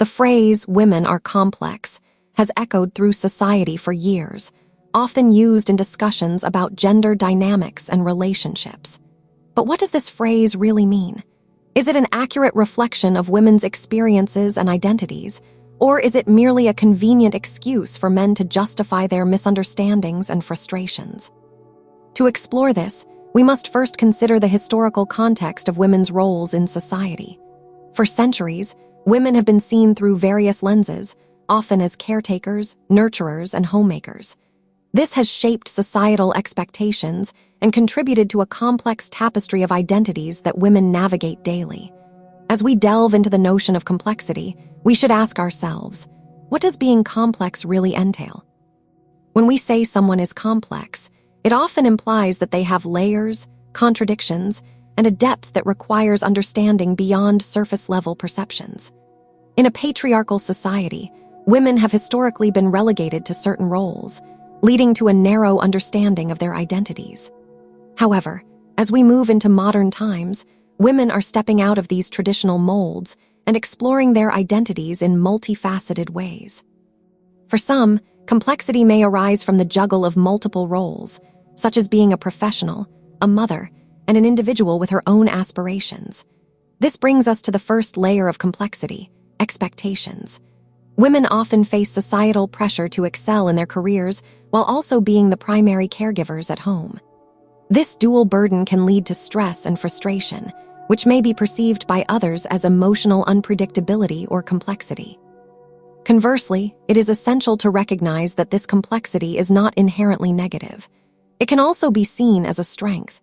The phrase, "women are complex," has echoed through society for years, often used in discussions about gender dynamics and relationships. But what does this phrase really mean? Is it an accurate reflection of women's experiences and identities, or is it merely a convenient excuse for men to justify their misunderstandings and frustrations? To explore this, we must first consider the historical context of women's roles in society. For centuries, women have been seen through various lenses, often as caretakers, nurturers, and homemakers. This has shaped societal expectations and contributed to a complex tapestry of identities that women navigate daily. As we delve into the notion of complexity, we should ask ourselves, what does being complex really entail? When we say someone is complex, it often implies that they have layers, contradictions, and a depth that requires understanding beyond surface-level perceptions. In a patriarchal society, women have historically been relegated to certain roles, leading to a narrow understanding of their identities. However, as we move into modern times, women are stepping out of these traditional molds and exploring their identities in multifaceted ways. For some, complexity may arise from the juggle of multiple roles, such as being a professional, a mother, and an individual with her own aspirations. This brings us to the first layer of complexity: expectations. Women often face societal pressure to excel in their careers while also being the primary caregivers at home. This dual burden can lead to stress and frustration, which may be perceived by others as emotional unpredictability or complexity. Conversely, it is essential to recognize that this complexity is not inherently negative. It can also be seen as a strength.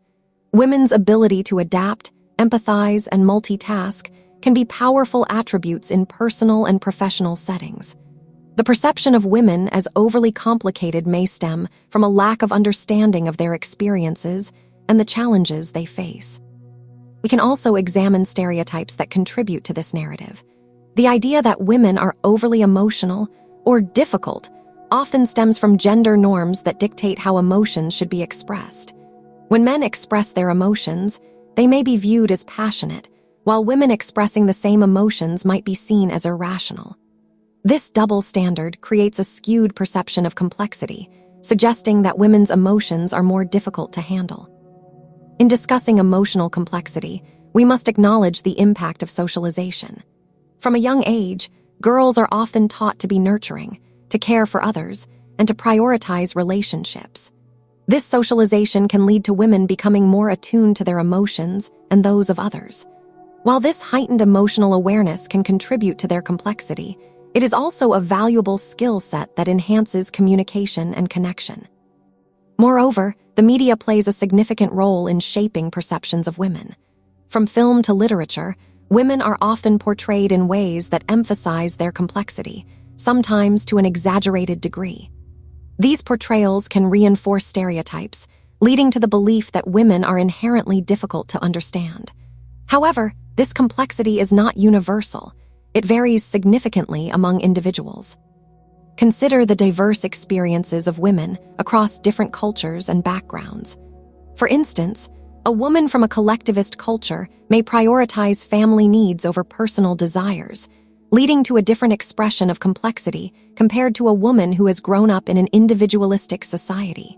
Women's ability to adapt, empathize, and multitask can be powerful attributes in personal and professional settings. The perception of women as overly complicated may stem from a lack of understanding of their experiences and the challenges they face. We can also examine stereotypes that contribute to this narrative. The idea that women are overly emotional or difficult often stems from gender norms that dictate how emotions should be expressed. When men express their emotions, they may be viewed as passionate, while women expressing the same emotions might be seen as irrational. This double standard creates a skewed perception of complexity, suggesting that women's emotions are more difficult to handle. In discussing emotional complexity, we must acknowledge the impact of socialization. From a young age, girls are often taught to be nurturing, to care for others, and to prioritize relationships. This socialization can lead to women becoming more attuned to their emotions and those of others. While this heightened emotional awareness can contribute to their complexity, it is also a valuable skill set that enhances communication and connection. Moreover, the media plays a significant role in shaping perceptions of women. From film to literature, women are often portrayed in ways that emphasize their complexity, sometimes to an exaggerated degree. These portrayals can reinforce stereotypes, leading to the belief that women are inherently difficult to understand. However, this complexity is not universal. It varies significantly among individuals. Consider the diverse experiences of women across different cultures and backgrounds. For instance, a woman from a collectivist culture may prioritize family needs over personal desires, leading to a different expression of complexity compared to a woman who has grown up in an individualistic society.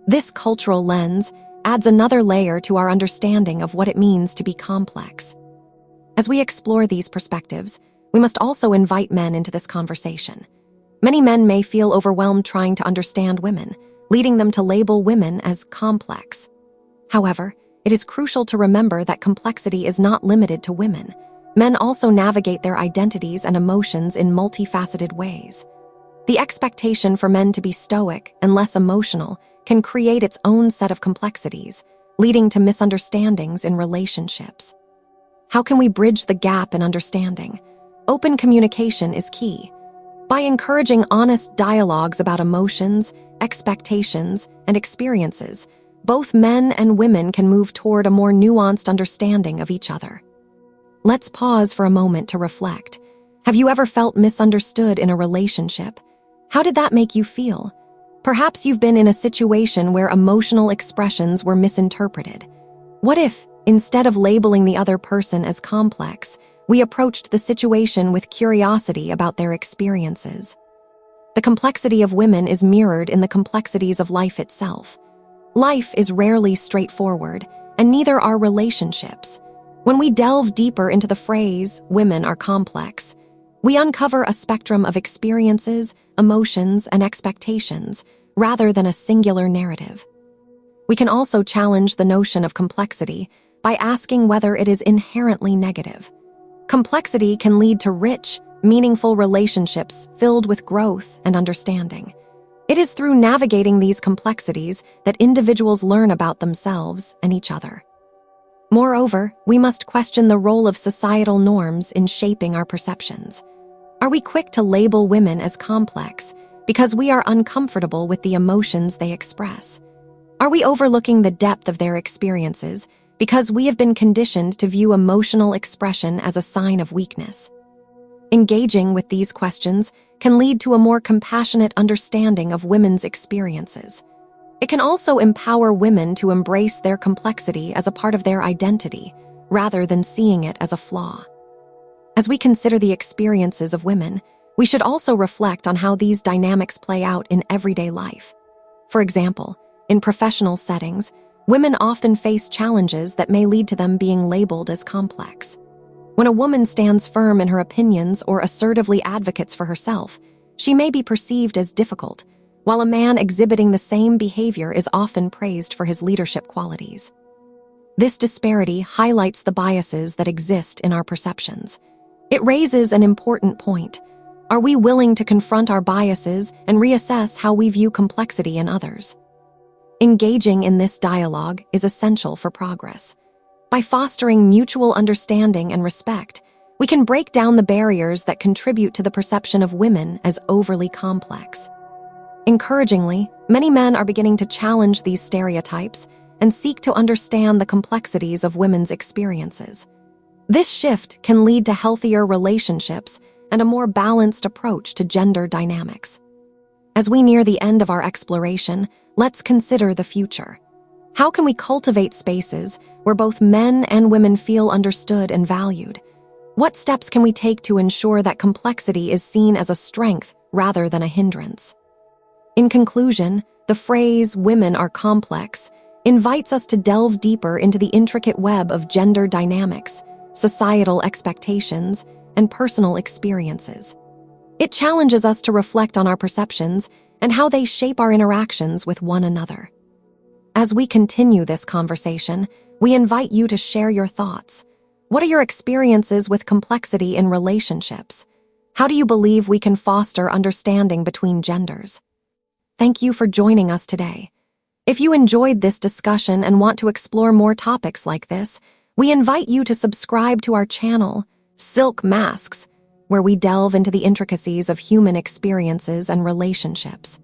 This cultural lens adds another layer to our understanding of what it means to be complex. As we explore these perspectives, we must also invite men into this conversation. Many men may feel overwhelmed trying to understand women, leading them to label women as complex. However, it is crucial to remember that complexity is not limited to women. Men also navigate their identities and emotions in multifaceted ways. The expectation for men to be stoic and less emotional can create its own set of complexities, leading to misunderstandings in relationships. How can we bridge the gap in understanding? Open communication is key. By encouraging honest dialogues about emotions, expectations, and experiences, both men and women can move toward a more nuanced understanding of each other. Let's pause for a moment to reflect. Have you ever felt misunderstood in a relationship? How did that make you feel? Perhaps you've been in a situation where emotional expressions were misinterpreted. What if, instead of labeling the other person as complex, we approached the situation with curiosity about their experiences. The complexity of women is mirrored in the complexities of life itself. Life is rarely straightforward, and neither are relationships. When we delve deeper into the phrase, "women are complex," we uncover a spectrum of experiences, emotions, and expectations, rather than a singular narrative. We can also challenge the notion of complexity by asking whether it is inherently negative. Complexity can lead to rich, meaningful relationships filled with growth and understanding. It is through navigating these complexities that individuals learn about themselves and each other. Moreover, we must question the role of societal norms in shaping our perceptions. Are we quick to label women as complex because we are uncomfortable with the emotions they express? Are we overlooking the depth of their experiences because we have been conditioned to view emotional expression as a sign of weakness? Engaging with these questions can lead to a more compassionate understanding of women's experiences. It can also empower women to embrace their complexity as a part of their identity, rather than seeing it as a flaw. As we consider the experiences of women, we should also reflect on how these dynamics play out in everyday life. For example, in professional settings, women often face challenges that may lead to them being labeled as complex. When a woman stands firm in her opinions or assertively advocates for herself, she may be perceived as difficult, while a man exhibiting the same behavior is often praised for his leadership qualities. This disparity highlights the biases that exist in our perceptions. It raises an important point. Are we willing to confront our biases and reassess how we view complexity in others? Engaging in this dialogue is essential for progress. By fostering mutual understanding and respect, we can break down the barriers that contribute to the perception of women as overly complex. Encouragingly, many men are beginning to challenge these stereotypes and seek to understand the complexities of women's experiences. This shift can lead to healthier relationships and a more balanced approach to gender dynamics. As we near the end of our exploration, let's consider the future. How can we cultivate spaces where both men and women feel understood and valued? What steps can we take to ensure that complexity is seen as a strength rather than a hindrance? In conclusion, the phrase "women are complex" invites us to delve deeper into the intricate web of gender dynamics, societal expectations, and personal experiences. It challenges us to reflect on our perceptions and how they shape our interactions with one another. As we continue this conversation, we invite you to share your thoughts. What are your experiences with complexity in relationships? How do you believe we can foster understanding between genders? Thank you for joining us today. If you enjoyed this discussion and want to explore more topics like this, we invite you to subscribe to our channel, Silk Masks, where we delve into the intricacies of human experiences and relationships.